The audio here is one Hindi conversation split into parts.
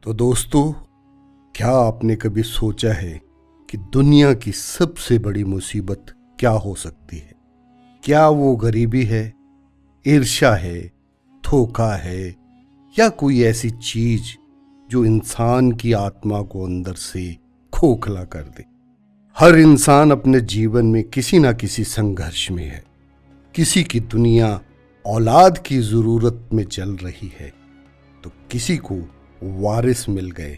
तो दोस्तों, क्या आपने कभी सोचा है कि दुनिया की सबसे बड़ी मुसीबत क्या हो सकती है? क्या वो गरीबी है, ईर्ष्या है, धोखा है, या कोई ऐसी चीज जो इंसान की आत्मा को अंदर से खोखला कर दे? हर इंसान अपने जीवन में किसी ना किसी संघर्ष में है। किसी की दुनिया औलाद की जरूरत में जल रही है, तो किसी को वारिस मिल गए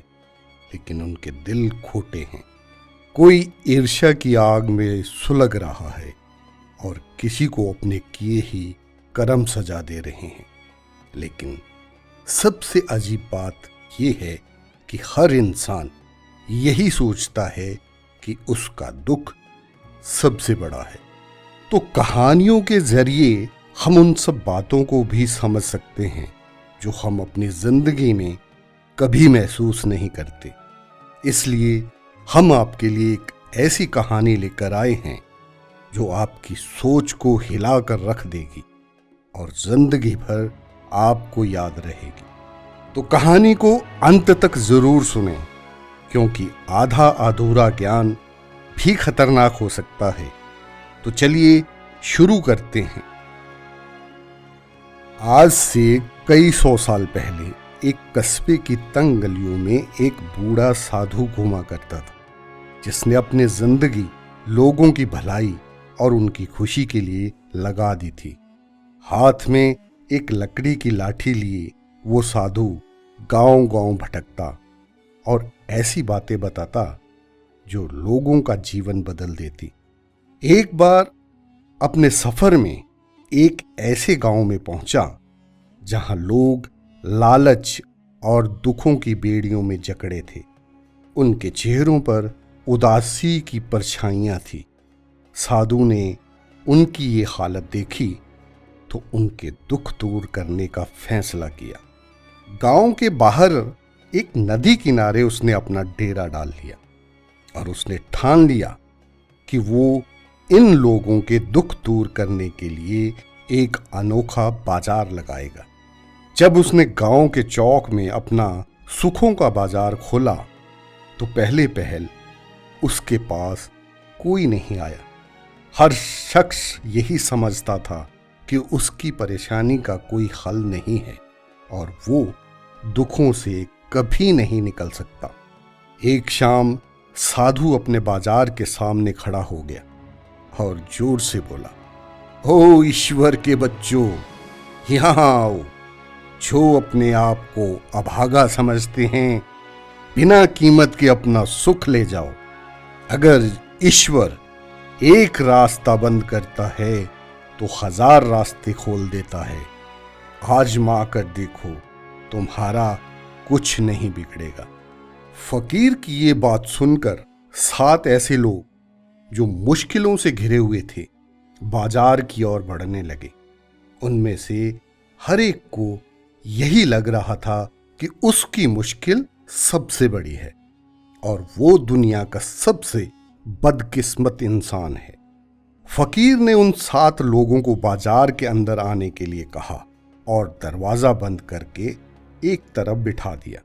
लेकिन उनके दिल खोटे हैं। कोई ईर्ष्या की आग में सुलग रहा है और किसी को अपने किए ही कर्म सजा दे रहे हैं। लेकिन सबसे अजीब बात यह है कि हर इंसान यही सोचता है कि उसका दुख सबसे बड़ा है। तो कहानियों के जरिए हम उन सब बातों को भी समझ सकते हैं जो हम अपनी जिंदगी में कभी महसूस नहीं करते। इसलिए हम आपके लिए एक ऐसी कहानी लेकर आए हैं जो आपकी सोच को हिलाकर रख देगी और जिंदगी भर आपको याद रहेगी। तो कहानी को अंत तक जरूर सुनें, क्योंकि आधा अधूरा ज्ञान भी खतरनाक हो सकता है। तो चलिए शुरू करते हैं। आज से कई 100 साल पहले एक कस्बे की तंग गलियों में एक बूढ़ा साधु घूमा करता था, जिसने अपनी जिंदगी लोगों की भलाई और उनकी खुशी के लिए लगा दी थी। हाथ में एक लकड़ी की लाठी लिए वो साधु गांव-गांव भटकता और ऐसी बातें बताता जो लोगों का जीवन बदल देती। एक बार अपने सफर में एक ऐसे गांव में पहुंचा जहां लोग लालच और दुखों की बेड़ियों में जकड़े थे। उनके चेहरों पर उदासी की परछाइयां थी। साधु ने उनकी ये हालत देखी तो उनके दुख दूर करने का फैसला किया। गांव के बाहर एक नदी किनारे उसने अपना डेरा डाल लिया और उसने ठान लिया कि वो इन लोगों के दुख दूर करने के लिए एक अनोखा बाजार लगाएगा। जब उसने गांव के चौक में अपना सुखों का बाजार खोला तो पहले पहल उसके पास कोई नहीं आया। हर शख्स यही समझता था कि उसकी परेशानी का कोई हल नहीं है और वो दुखों से कभी नहीं निकल सकता। एक शाम साधु अपने बाजार के सामने खड़ा हो गया और जोर से बोला, ओ ईश्वर के बच्चों, यहां आओ। जो अपने आप को अभागा समझते हैं, बिना कीमत के अपना सुख ले जाओ। अगर ईश्वर एक रास्ता बंद करता है तो 1000 रास्ते खोल देता है। आजमा कर देखो, तुम्हारा कुछ नहीं बिगड़ेगा। फकीर की ये बात सुनकर 7 ऐसे लोग जो मुश्किलों से घिरे हुए थे बाजार की ओर बढ़ने लगे। उनमें से हर एक को यही लग रहा था कि उसकी मुश्किल सबसे बड़ी है और वो दुनिया का सबसे बदकिस्मत इंसान है। फकीर ने उन 7 लोगों को बाजार के अंदर आने के लिए कहा और दरवाजा बंद करके एक तरफ बिठा दिया।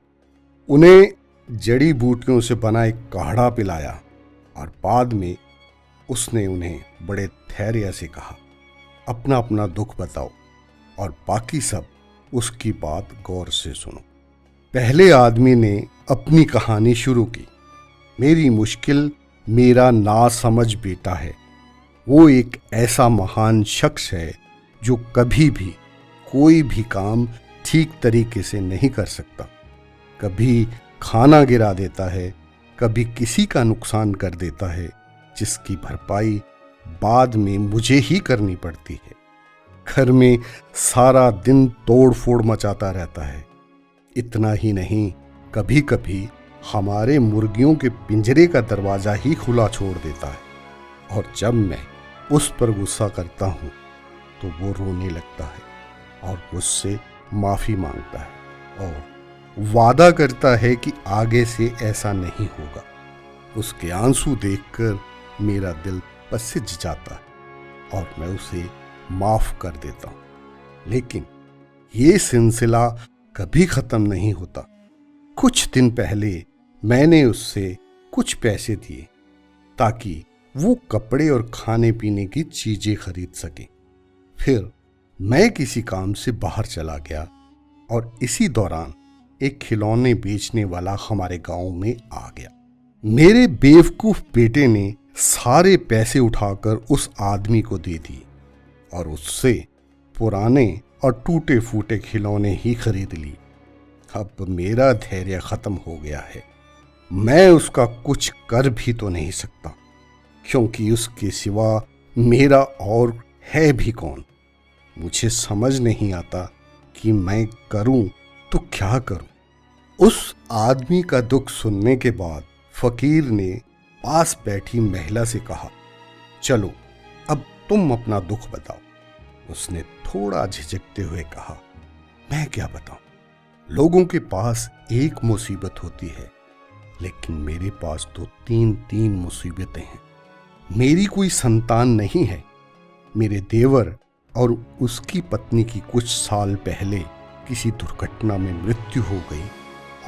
उन्हें जड़ी बूटियों से बना एक काढ़ा पिलाया और बाद में उसने उन्हें बड़े धैर्य से कहा, अपना अपना दुख बताओ और बाकी सब उसकी बात गौर से सुनो। पहले आदमी ने अपनी कहानी शुरू की। मेरी मुश्किल मेरा नासमझ बेटा है। वो एक ऐसा महान शख्स है जो कभी भी कोई भी काम ठीक तरीके से नहीं कर सकता। कभी खाना गिरा देता है, कभी किसी का नुकसान कर देता है, जिसकी भरपाई बाद में मुझे ही करनी पड़ती है। घर में सारा दिन तोड़ फोड़ मचाता रहता है। इतना ही नहीं, कभी कभी हमारे मुर्गियों के पिंजरे का दरवाजा ही खुला छोड़ देता है और जब मैं उस पर गुस्सा करता हूं तो वो रोने लगता है और मुझसे माफी मांगता है और वादा करता है कि आगे से ऐसा नहीं होगा। उसके आंसू देखकर मेरा दिल पसिज जाता है और मैं उसे माफ कर देता हूं। लेकिन ये सिलसिला कभी खत्म नहीं होता। कुछ दिन पहले मैंने उससे कुछ पैसे दिए ताकि वो कपड़े और खाने पीने की चीजें खरीद सके। फिर मैं किसी काम से बाहर चला गया और इसी दौरान एक खिलौने बेचने वाला हमारे गांव में आ गया। मेरे बेवकूफ बेटे ने सारे पैसे उठाकर उस आदमी को दे दिए और उससे पुराने और टूटे फूटे खिलौने ही खरीद लिए। अब मेरा धैर्य खत्म हो गया है। मैं उसका कुछ कर भी तो नहीं सकता, क्योंकि उसके सिवा मेरा और है भी कौन। मुझे समझ नहीं आता कि मैं करूं तो क्या करूं। उस आदमी का दुख सुनने के बाद फकीर ने पास बैठी महिला से कहा, चलो अब तुम अपना दुख बताओ। उसने थोड़ा झिझकते हुए कहा, मैं क्या बताऊं? लोगों के पास एक मुसीबत होती है, लेकिन मेरे पास तो तीन मुसीबतें हैं। मेरी कोई संतान नहीं है। मेरे देवर और उसकी पत्नी की कुछ साल पहले किसी दुर्घटना में मृत्यु हो गई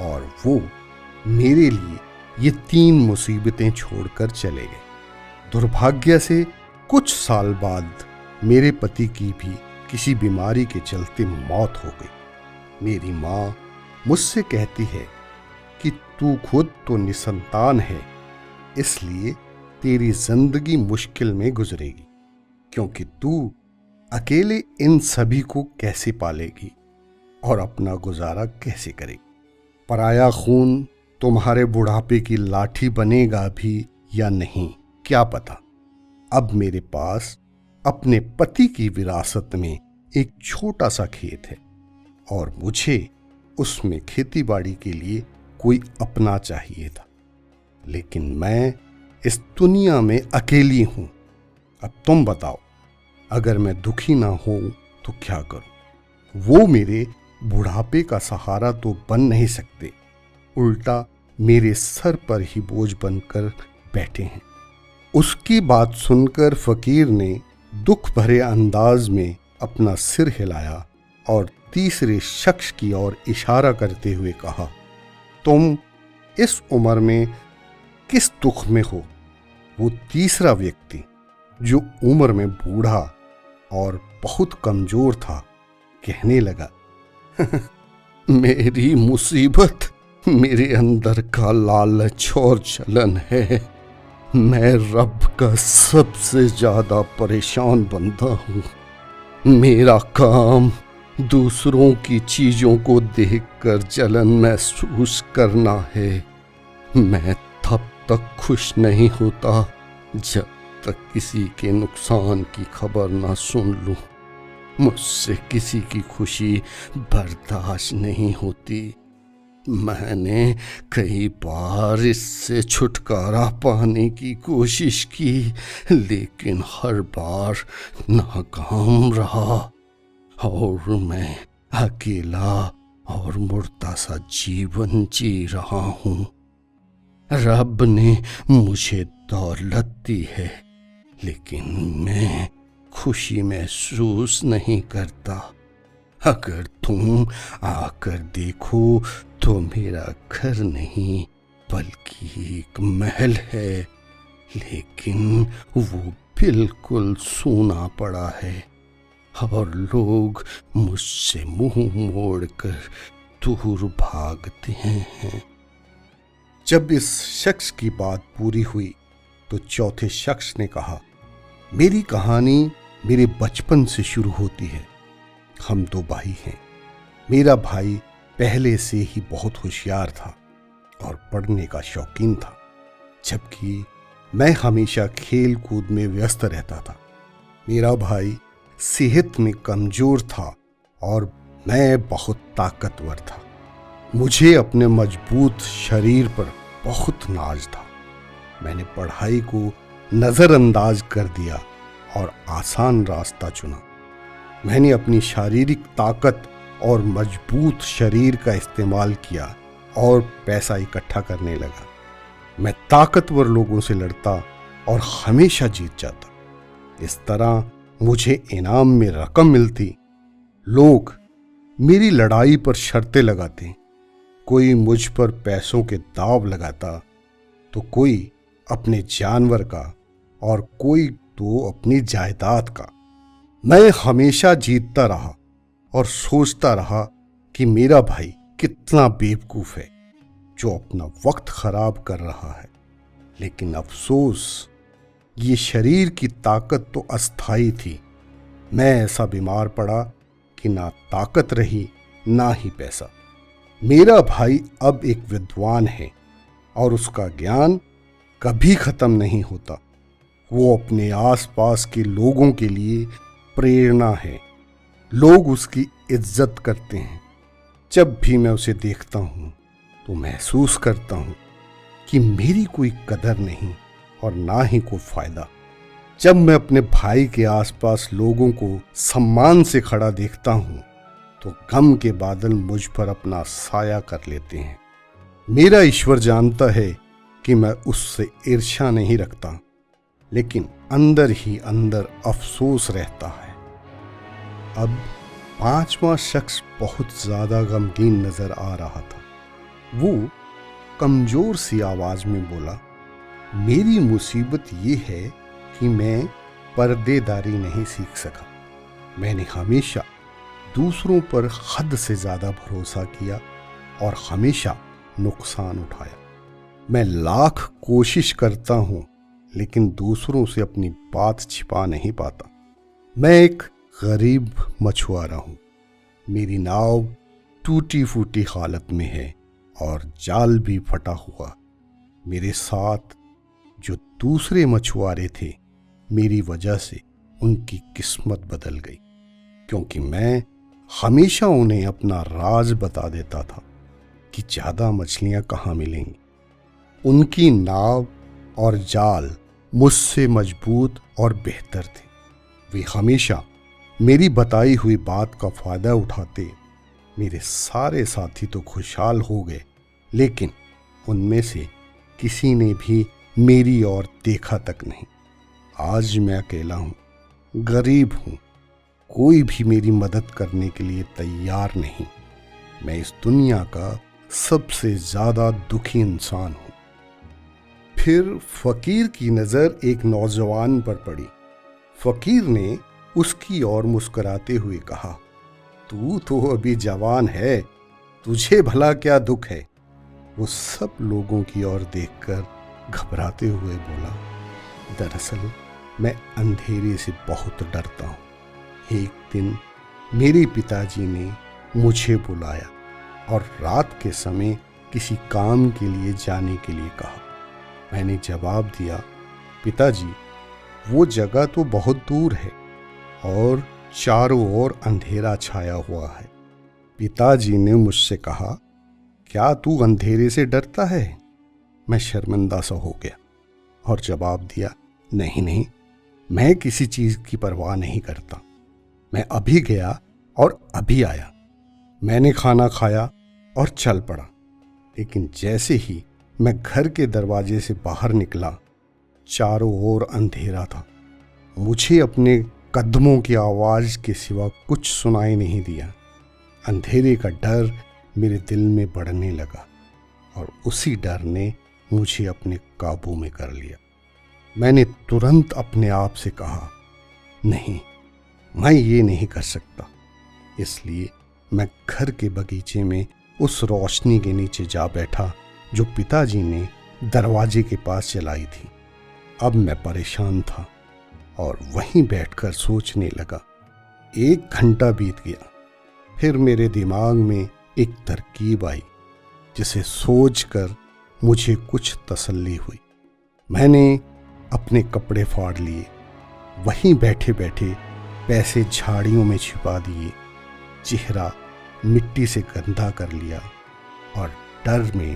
और वो मेरे लिए ये 3 मुसीबतें छोड़कर चले गए। दुर्भाग्य से कुछ साल बाद मेरे पति की भी किसी बीमारी के चलते मौत हो गई। मेरी माँ मुझसे कहती है कि तू खुद तो निसंतान है, इसलिए तेरी जिंदगी मुश्किल में गुजरेगी, क्योंकि तू अकेले इन सभी को कैसे पालेगी और अपना गुजारा कैसे करेगी। पराया खून तुम्हारे बुढ़ापे की लाठी बनेगा भी या नहीं, क्या पता। अब मेरे पास अपने पति की विरासत में एक छोटा सा खेत है और मुझे उसमें खेतीबाड़ी के लिए कोई अपना चाहिए था, लेकिन मैं इस दुनिया में अकेली हूं। अब तुम बताओ, अगर मैं दुखी ना हूं तो क्या करूं? वो मेरे बुढ़ापे का सहारा तो बन नहीं सकते, उल्टा मेरे सर पर ही बोझ बनकर बैठे हैं। उसकी बात सुनकर फकीर ने दुख भरे अंदाज में अपना सिर हिलाया और तीसरे शख्स की ओर इशारा करते हुए कहा, तुम इस उम्र में किस दुख में हो? वो तीसरा व्यक्ति, जो उम्र में बूढ़ा और बहुत कमजोर था, कहने लगा, मेरी मुसीबत मेरे अंदर का लालच और जलन है। मैं रब का सबसे ज्यादा परेशान बंदा हूं। मेरा काम दूसरों की चीजों को देखकर जलन महसूस करना है। मैं तब तक खुश नहीं होता जब तक किसी के नुकसान की खबर ना सुन लूं। मुझसे किसी की खुशी बर्दाश्त नहीं होती। मैंने कई बार इससे छुटकारा पाने की कोशिश की, लेकिन हर बार नाकाम रहा और मैं अकेला और मुर्दा सा जीवन जी रहा हूँ। रब ने मुझे दौलत दी है, लेकिन मैं खुशी महसूस नहीं करता। अगर तुम आकर देखो तो मेरा घर नहीं बल्कि एक महल है, लेकिन वो बिल्कुल सूना पड़ा है और लोग मुझसे मुंह मोड़कर दूर भागते हैं। जब इस शख्स की बात पूरी हुई तो चौथे शख्स ने कहा, मेरी कहानी मेरे बचपन से शुरू होती है। हम 2 भाई हैं। मेरा भाई पहले से ही बहुत होशियार था और पढ़ने का शौकीन था, जबकि मैं हमेशा खेल कूद में व्यस्त रहता था। मेरा भाई सेहत में कमजोर था और मैं बहुत ताकतवर था। मुझे अपने मजबूत शरीर पर बहुत नाज था। मैंने पढ़ाई को नजरअंदाज कर दिया और आसान रास्ता चुना। मैंने अपनी शारीरिक ताकत और मजबूत शरीर का इस्तेमाल किया और पैसा इकट्ठा करने लगा। मैं ताकतवर लोगों से लड़ता और हमेशा जीत जाता। इस तरह मुझे इनाम में रकम मिलती। लोग मेरी लड़ाई पर शर्तें लगाते, कोई मुझ पर पैसों के दांव लगाता तो कोई अपने जानवर का और कोई तो अपनी जायदाद का। मैं हमेशा जीतता रहा और सोचता रहा कि मेरा भाई कितना बेवकूफ है जो अपना वक्त खराब कर रहा है। लेकिन अफसोस, ये शरीर की ताकत तो अस्थाई थी। मैं ऐसा बीमार पड़ा कि ना ताकत रही ना ही पैसा। मेरा भाई अब एक विद्वान है और उसका ज्ञान कभी खत्म नहीं होता। वो अपने आसपास के लोगों के लिए प्रेरणा है। लोग उसकी इज्जत करते हैं। जब भी मैं उसे देखता हूँ तो महसूस करता हूँ कि मेरी कोई कदर नहीं और ना ही कोई फायदा। जब मैं अपने भाई के आसपास लोगों को सम्मान से खड़ा देखता हूँ तो गम के बादल मुझ पर अपना साया कर लेते हैं। मेरा ईश्वर जानता है कि मैं उससे ईर्ष्या नहीं रखता, लेकिन अंदर ही अंदर अफसोस रहता है। अब पांचवा शख्स बहुत ज्यादा गमगीन नजर आ रहा था। वो कमजोर सी आवाज में बोला, मेरी मुसीबत ये है कि मैं पर्देदारी नहीं सीख सका। मैंने हमेशा दूसरों पर हद से ज्यादा भरोसा किया और हमेशा नुकसान उठाया। मैं लाख कोशिश करता हूं लेकिन दूसरों से अपनी बात छिपा नहीं पाता। मैं एक गरीब मछुआरा हूं। मेरी नाव टूटी फूटी हालत में है और जाल भी फटा हुआ। मेरे साथ जो दूसरे मछुआरे थे, मेरी वजह से उनकी किस्मत बदल गई, क्योंकि मैं हमेशा उन्हें अपना राज बता देता था कि ज्यादा मछलियां कहाँ मिलेंगी। उनकी नाव और जाल मुझसे मजबूत और बेहतर थे। वे हमेशा मेरी बताई हुई बात का फायदा उठाते। मेरे सारे साथी तो खुशहाल हो गए, लेकिन उनमें से किसी ने भी मेरी ओर देखा तक नहीं। आज मैं अकेला हूं, गरीब हूं, कोई भी मेरी मदद करने के लिए तैयार नहीं। मैं इस दुनिया का सबसे ज्यादा दुखी इंसान हूं। फिर फकीर की नजर एक नौजवान पर पड़ी। फकीर ने उसकी ओर मुस्कुराते हुए कहा, तू तो अभी जवान है, तुझे भला क्या दुख है। वो सब लोगों की ओर देखकर घबराते हुए बोला, दरअसल मैं अंधेरे से बहुत डरता हूँ। एक दिन मेरे पिताजी ने मुझे बुलाया और रात के समय किसी काम के लिए जाने के लिए कहा। मैंने जवाब दिया, पिताजी, वो जगह तो बहुत दूर है और चारों ओर अंधेरा छाया हुआ है। पिताजी ने मुझसे कहा, क्या तू अंधेरे से डरता है? मैं शर्मिंदा सा हो गया और जवाब दिया, नहीं नहीं, मैं किसी चीज की परवाह नहीं करता। मैं अभी गया और अभी आया। मैंने खाना खाया और चल पड़ा, लेकिन जैसे ही मैं घर के दरवाजे से बाहर निकला, चारों ओर अंधेरा था। मुझे अपने कदमों की आवाज के सिवा कुछ सुनाई नहीं दिया। अंधेरे का डर मेरे दिल में बढ़ने लगा और उसी डर ने मुझे अपने काबू में कर लिया। मैंने तुरंत अपने आप से कहा, नहीं, मैं ये नहीं कर सकता। इसलिए मैं घर के बगीचे में उस रोशनी के नीचे जा बैठा जो पिताजी ने दरवाजे के पास जलाई थी। अब मैं परेशान था और वहीं बैठकर सोचने लगा। 1 घंटा बीत गया। फिर मेरे दिमाग में एक तरकीब आई जिसे सोचकर मुझे कुछ तसल्ली हुई। मैंने अपने कपड़े फाड़ लिए, वहीं बैठे बैठे पैसे झाड़ियों में छिपा दिए, चेहरा मिट्टी से गंदा कर लिया और डर में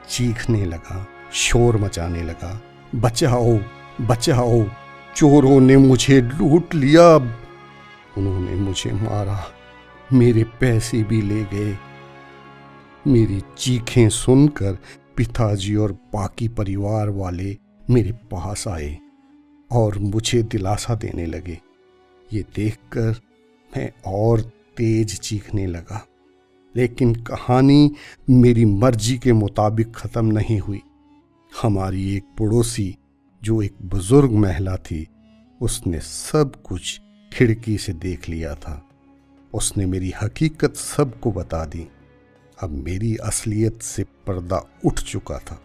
चीखने लगा, शोर मचाने लगा, बचाओ बचाओ, चोरों ने मुझे लूट लिया। उन्होंने मुझे मारा, मेरे पैसे भी ले गए। मेरी चीखें सुनकर पिताजी और बाकी परिवार वाले मेरे पास आए और मुझे दिलासा देने लगे। ये देखकर मैं और तेज चीखने लगा। लेकिन कहानी मेरी मर्जी के मुताबिक ख़त्म नहीं हुई। हमारी एक पड़ोसी जो एक बुजुर्ग महिला थी, उसने सब कुछ खिड़की से देख लिया था। उसने मेरी हकीकत सबको बता दी। अब मेरी असलियत से पर्दा उठ चुका था।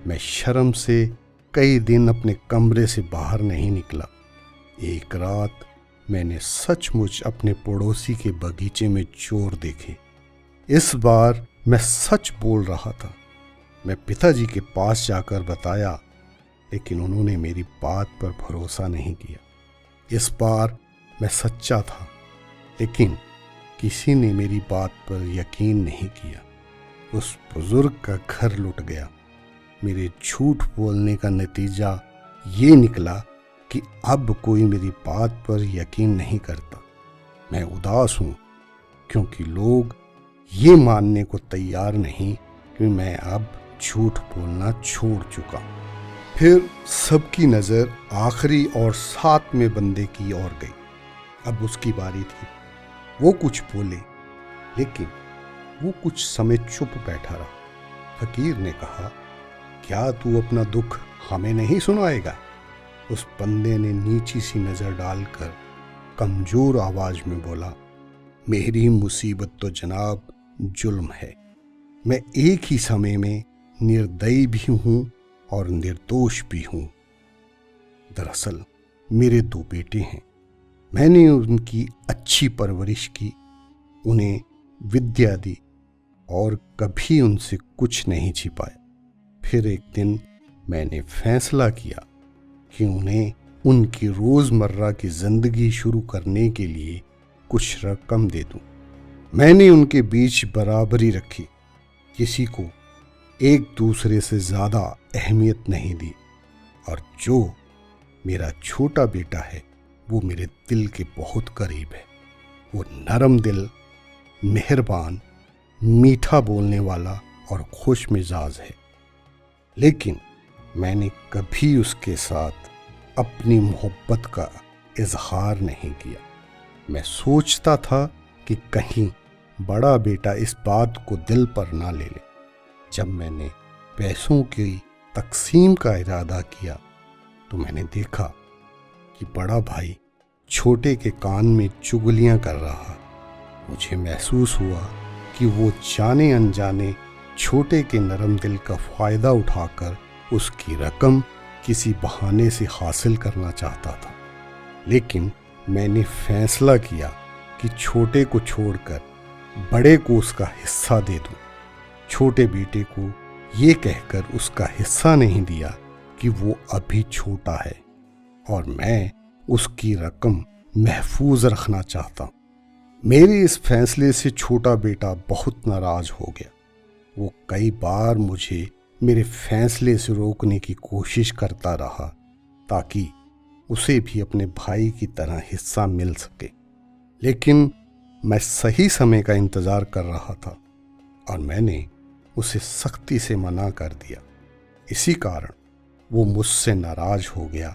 मैं शर्म से कई दिन अपने कमरे से बाहर नहीं निकला। एक रात मैंने सचमुच अपने पड़ोसी के बगीचे में चोर देखे। इस बार मैं सच बोल रहा था। मैं पिताजी के पास जाकर बताया, लेकिन उन्होंने मेरी बात पर भरोसा नहीं किया। इस बार मैं सच्चा था, लेकिन किसी ने मेरी बात पर यकीन नहीं किया। उस बुजुर्ग का घर लुट गया। मेरे झूठ बोलने का नतीजा ये निकला कि अब कोई मेरी बात पर यकीन नहीं करता। मैं उदास हूँ क्योंकि लोग ये मानने को तैयार नहीं कि मैं अब झूठ बोलना छोड़ चुका। फिर सबकी नज़र आखिरी और 7वें बंदे की ओर गई। अब उसकी बारी थी। वो कुछ बोले, लेकिन वो कुछ समय चुप बैठा रहा। फकीर ने कहा, क्या तू अपना दुख हमें नहीं सुनाएगा? उस बंदे ने नीची सी नज़र डालकर कमज़ोर आवाज़ में बोला, मेरी मुसीबत तो जनाब जुल्म है। मैं एक ही समय में निर्दयी भी हूँ और निर्दोष भी हूँ। दरअसल मेरे 2 बेटे हैं। मैंने उनकी अच्छी परवरिश की, उन्हें विद्या दी और कभी उनसे कुछ नहीं छिपाया। फिर एक दिन मैंने फैसला किया कि उन्हें उनकी रोज़मर्रा की ज़िंदगी शुरू करने के लिए कुछ रकम दे दूं। मैंने उनके बीच बराबरी रखी, किसी को एक दूसरे से ज़्यादा अहमियत नहीं दी। और जो मेरा छोटा बेटा है, वो मेरे दिल के बहुत करीब है। वो नरम दिल, मेहरबान, मीठा बोलने वाला और खुश मिजाज है। लेकिन मैंने कभी उसके साथ अपनी मोहब्बत का इजहार नहीं किया। मैं सोचता था कि कहीं बड़ा बेटा इस बात को दिल पर ना ले ले। जब मैंने पैसों की तकसीम का इरादा किया तो मैंने देखा कि बड़ा भाई छोटे के कान में चुगलियां कर रहा। मुझे महसूस हुआ कि वो जाने अनजाने छोटे के नरम दिल का फ़ायदा उठाकर उसकी रकम किसी बहाने से हासिल करना चाहता था। लेकिन मैंने फैसला किया कि छोटे को छोड़कर बड़े को उसका हिस्सा दे दूं। छोटे बेटे को ये कहकर उसका हिस्सा नहीं दिया कि वो अभी छोटा है और मैं उसकी रकम महफूज रखना चाहता हूँ। मेरे इस फैसले से छोटा बेटा बहुत नाराज हो गया। वो कई बार मुझे मेरे फैसले से रोकने की कोशिश करता रहा ताकि उसे भी अपने भाई की तरह हिस्सा मिल सके। लेकिन मैं सही समय का इंतज़ार कर रहा था और मैंने उसे सख्ती से मना कर दिया। इसी कारण वो मुझसे नाराज हो गया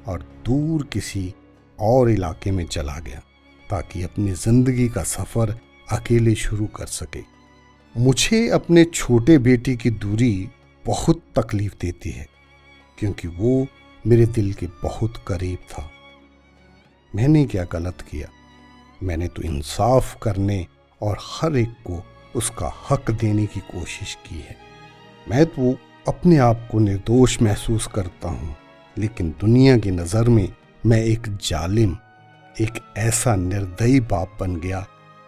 और दूर किसी और इलाके में चला गया ताकि अपनी ज़िंदगी का सफ़र अकेले शुरू कर सके। मुझे अपने छोटे बेटे की दूरी बहुत तकलीफ़ देती है क्योंकि वो मेरे दिल के बहुत करीब था। मैंने क्या गलत किया? मैंने तो इंसाफ करने और हर एक को उसका हक देने की कोशिश की है। मैं तो अपने आप को निर्दोष महसूस करता हूँ, लेकिन दुनिया की नज़र में मैं एक जालिम, एक ऐसा निर्दयी बाप बन गया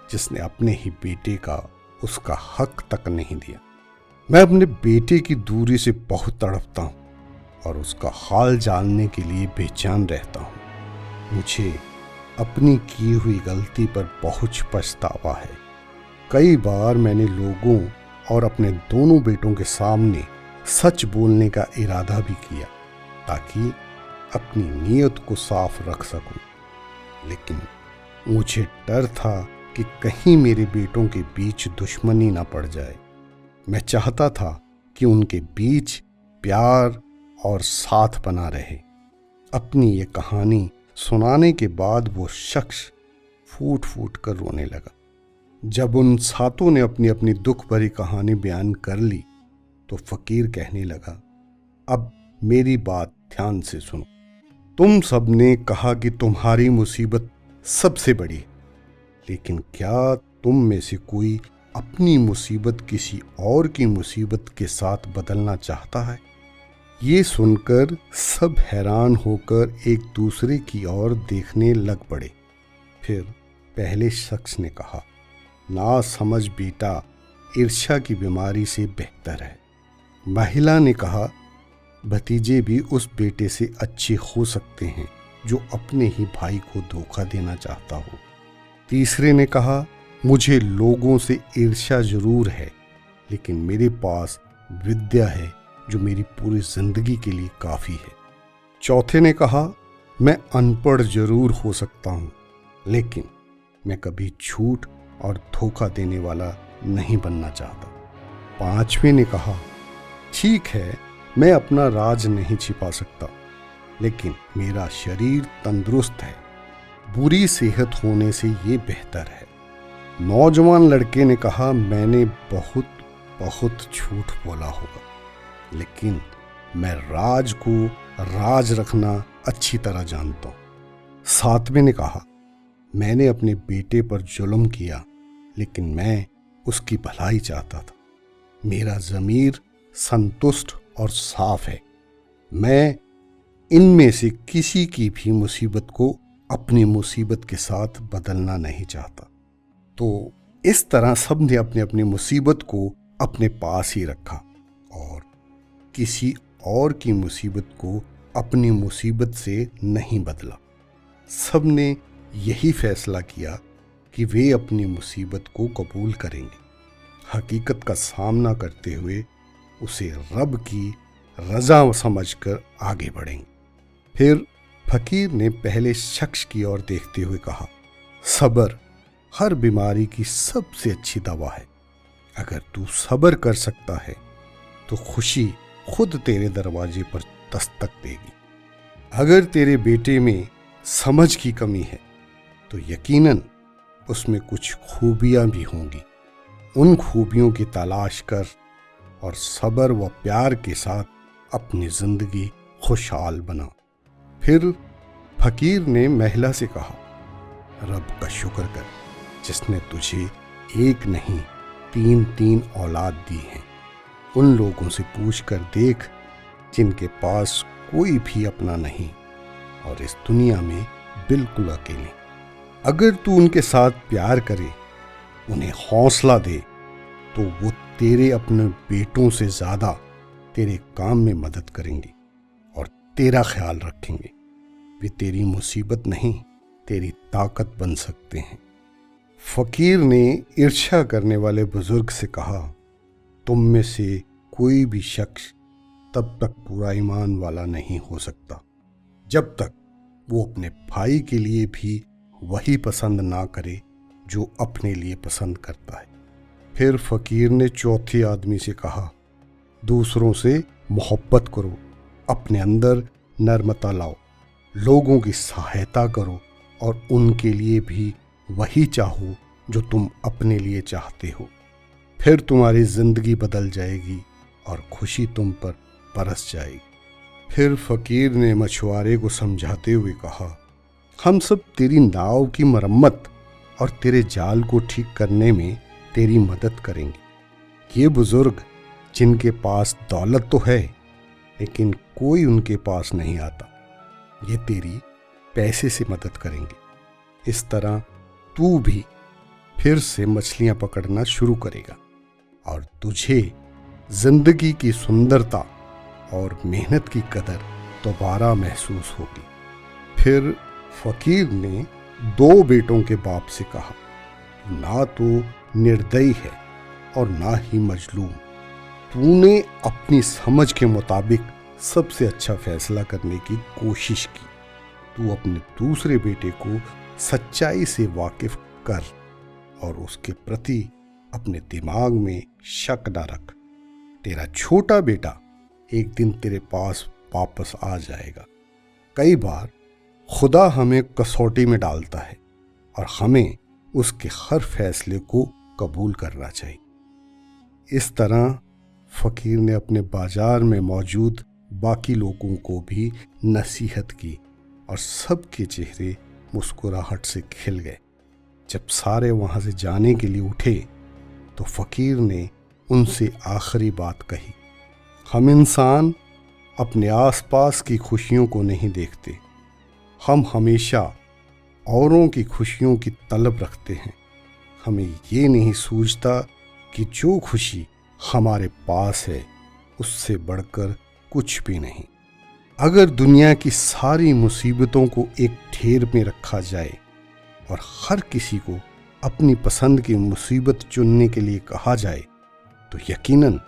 जिसने अपने ही बेटे का उसका हक तक नहीं दिया। मैं अपने बेटे की दूरी से बहुत तड़पता हूँ और उसका हाल जानने के लिए बेचैन रहता हूँ। मुझे अपनी की हुई गलती पर बहुत पछतावा है। कई बार मैंने लोगों और अपने दोनों बेटों के सामने सच बोलने का इरादा भी किया ताकि अपनी नीयत को साफ रख सकूं, लेकिन मुझे डर था कि कहीं मेरे बेटों के बीच दुश्मनी ना पड़ जाए। मैं चाहता था कि उनके बीच प्यार और साथ बना रहे। अपनी ये कहानी सुनाने के बाद वो शख्स फूट फूट कर रोने लगा। जब उन सातों ने अपनी अपनी दुख भरी कहानी बयान कर ली तो फकीर कहने लगा, अब मेरी बात ध्यान से सुनो। तुम सबने कहा कि तुम्हारी मुसीबत सबसे बड़ी है, लेकिन क्या तुम में से कोई अपनी मुसीबत किसी और की मुसीबत के साथ बदलना चाहता है? ये सुनकर सब हैरान होकर एक दूसरे की ओर देखने लग पड़े। फिर पहले शख्स ने कहा, ना समझ बेटा ईर्ष्या की बीमारी से बेहतर है। महिला ने कहा, भतीजे भी उस बेटे से अच्छे हो सकते हैं जो अपने ही भाई को धोखा देना चाहता हो। तीसरे ने कहा, मुझे लोगों से ईर्ष्या जरूर है, लेकिन मेरे पास विद्या है जो मेरी पूरी जिंदगी के लिए काफी है। चौथे ने कहा, मैं अनपढ़ जरूर हो सकता हूं, लेकिन मैं कभी झूठ और धोखा देने वाला नहीं बनना चाहता। पांचवें ने कहा, ठीक है, मैं अपना राज नहीं छिपा सकता, लेकिन मेरा शरीर तंदुरुस्त है, बुरी सेहत होने से ये बेहतर है। नौजवान लड़के ने कहा, मैंने बहुत बहुत झूठ बोला होगा, लेकिन मैं राज को राज रखना अच्छी तरह जानता हूं। सातवें ने कहा, मैंने अपने बेटे पर जुल्म किया, लेकिन मैं उसकी भलाई चाहता था। मेरा ज़मीर संतुष्ट और साफ है। मैं इनमें से किसी की भी मुसीबत को अपनी मुसीबत के साथ बदलना नहीं चाहता। तो इस तरह सब ने अपनी अपनी मुसीबत को अपने पास ही रखा और किसी और की मुसीबत को अपनी मुसीबत से नहीं बदला। सब ने यही फैसला किया कि वे अपनी मुसीबत को कबूल करेंगे, हकीकत का सामना करते हुए उसे रब की रजा समझकर आगे बढ़ेंगे। फिर फकीर ने पहले शख्स की ओर देखते हुए कहा, सब्र हर बीमारी की सबसे अच्छी दवा है। अगर तू सब्र कर सकता है तो खुशी खुद तेरे दरवाजे पर दस्तक देगी। अगर तेरे बेटे में समझ की कमी है तो यकीनन उसमें कुछ खूबियां भी होंगी। उन खूबियों की तलाश कर और सब्र व प्यार के साथ अपनी जिंदगी खुशहाल बना। फिर फकीर ने महिला से कहा, रब का शुक्र कर जिसने तुझे एक नहीं 3 औलाद दी हैं। उन लोगों से पूछ कर देख जिनके पास कोई भी अपना नहीं और इस दुनिया में बिल्कुल अकेले। अगर तू उनके साथ प्यार करे, उन्हें हौसला दे, तो वो तेरे अपने बेटों से ज्यादा तेरे काम में मदद करेंगे और तेरा ख्याल रखेंगे। वे तेरी मुसीबत नहीं, तेरी ताकत बन सकते हैं। फकीर ने ईर्ष्या करने वाले बुजुर्ग से कहा, तुम में से कोई भी शख्स तब तक पूरा ईमान वाला नहीं हो सकता जब तक वो अपने भाई के लिए भी वही पसंद ना करे जो अपने लिए पसंद करता है। फिर फकीर ने चौथे आदमी से कहा, दूसरों से मोहब्बत करो, अपने अंदर नर्मता लाओ, लोगों की सहायता करो और उनके लिए भी वही चाहो जो तुम अपने लिए चाहते हो। फिर तुम्हारी जिंदगी बदल जाएगी और खुशी तुम पर बरस जाएगी। फिर फकीर ने मछुआरे को समझाते हुए कहा, हम सब तेरी नाव की मरम्मत और तेरे जाल को ठीक करने में तेरी मदद करेंगे। ये बुजुर्ग जिनके पास दौलत तो है लेकिन कोई उनके पास नहीं आता, ये तेरी पैसे से मदद करेंगे। इस तरह तू भी फिर से मछलियां पकड़ना शुरू करेगा और तुझे जिंदगी की सुंदरता और मेहनत की कदर दोबारा महसूस होगी। फिर फकीर ने 2 बेटों के बाप से कहा, ना तो निर्दयी है और ना ही मजलूम। तूने अपनी समझ के मुताबिक सबसे अच्छा फैसला करने की कोशिश की। तू अपने दूसरे बेटे को सच्चाई से वाकिफ कर और उसके प्रति अपने दिमाग में शक न रख। तेरा छोटा बेटा एक दिन तेरे पास वापस आ जाएगा। कई बार खुदा हमें कसौटी में डालता है और हमें उसके हर फैसले को कबूल करना चाहिए। इस तरह फकीर ने अपने बाजार में मौजूद बाकी लोगों को भी नसीहत की और सबके चेहरे मुस्कुराहट से खिल गए। जब सारे वहां से जाने के लिए उठे तो फकीर ने उनसे आखिरी बात कही, हम इंसान अपने आसपास की खुशियों को नहीं देखते, हम हमेशा औरों की खुशियों की तलब रखते हैं। हमें ये नहीं सूझता कि जो खुशी हमारे पास है उससे बढ़कर कुछ भी नहीं। अगर दुनिया की सारी मुसीबतों को एक ढेर में रखा जाए और हर किसी को अपनी पसंद की मुसीबत चुनने के लिए कहा जाए तो यकीनन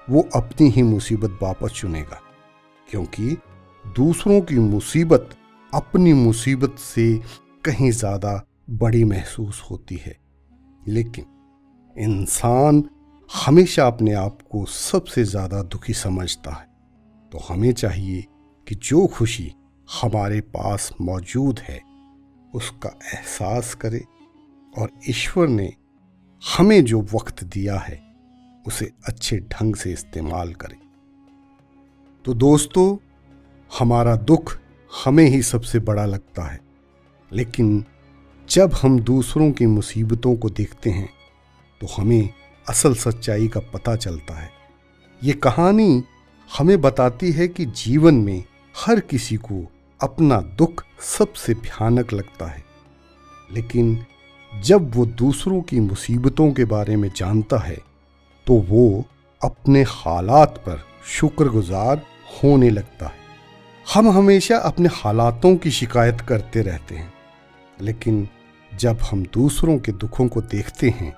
वो अपनी ही मुसीबत वापस चुनेगा, क्योंकि दूसरों की मुसीबत अपनी मुसीबत से कहीं ज़्यादा बड़ी महसूस होती है। लेकिन इंसान हमेशा अपने आप को सबसे ज़्यादा दुखी समझता है। तो हमें चाहिए कि जो खुशी हमारे पास मौजूद है उसका एहसास करें और ईश्वर ने हमें जो वक्त दिया है उसे अच्छे ढंग से इस्तेमाल करें। तो दोस्तों, हमारा दुख हमें ही सबसे बड़ा लगता है, लेकिन जब हम दूसरों की मुसीबतों को देखते हैं तो हमें असल सच्चाई का पता चलता है। ये कहानी हमें बताती है कि जीवन में हर किसी को अपना दुख सबसे भयानक लगता है, लेकिन जब वो दूसरों की मुसीबतों के बारे में जानता है तो वो अपने हालात पर शुक्रगुजार होने लगता है। हम हमेशा अपने हालातों की शिकायत करते रहते हैं, लेकिन जब हम दूसरों के दुखों को देखते हैं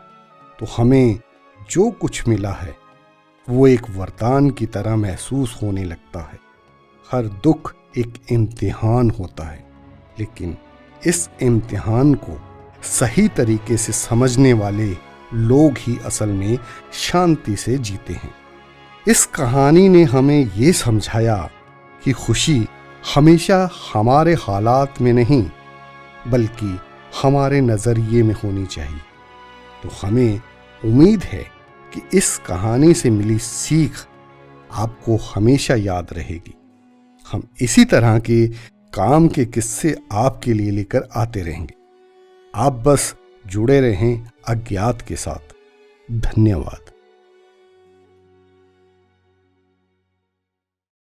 तो हमें जो कुछ मिला है वो एक वरदान की तरह महसूस होने लगता है। हर दुख एक इम्तिहान होता है, लेकिन इस इम्तिहान को सही तरीके से समझने वाले लोग ही असल में शांति से जीते हैं। इस कहानी ने हमें ये समझाया कि खुशी हमेशा हमारे हालात में नहीं बल्कि हमारे नज़रिए में होनी चाहिए। तो हमें उम्मीद है कि इस कहानी से मिली सीख आपको हमेशा याद रहेगी। हम इसी तरह के काम के किस्से आपके लिए लेकर आते रहेंगे। आप बस जुड़े रहें अज्ञात के साथ। धन्यवाद।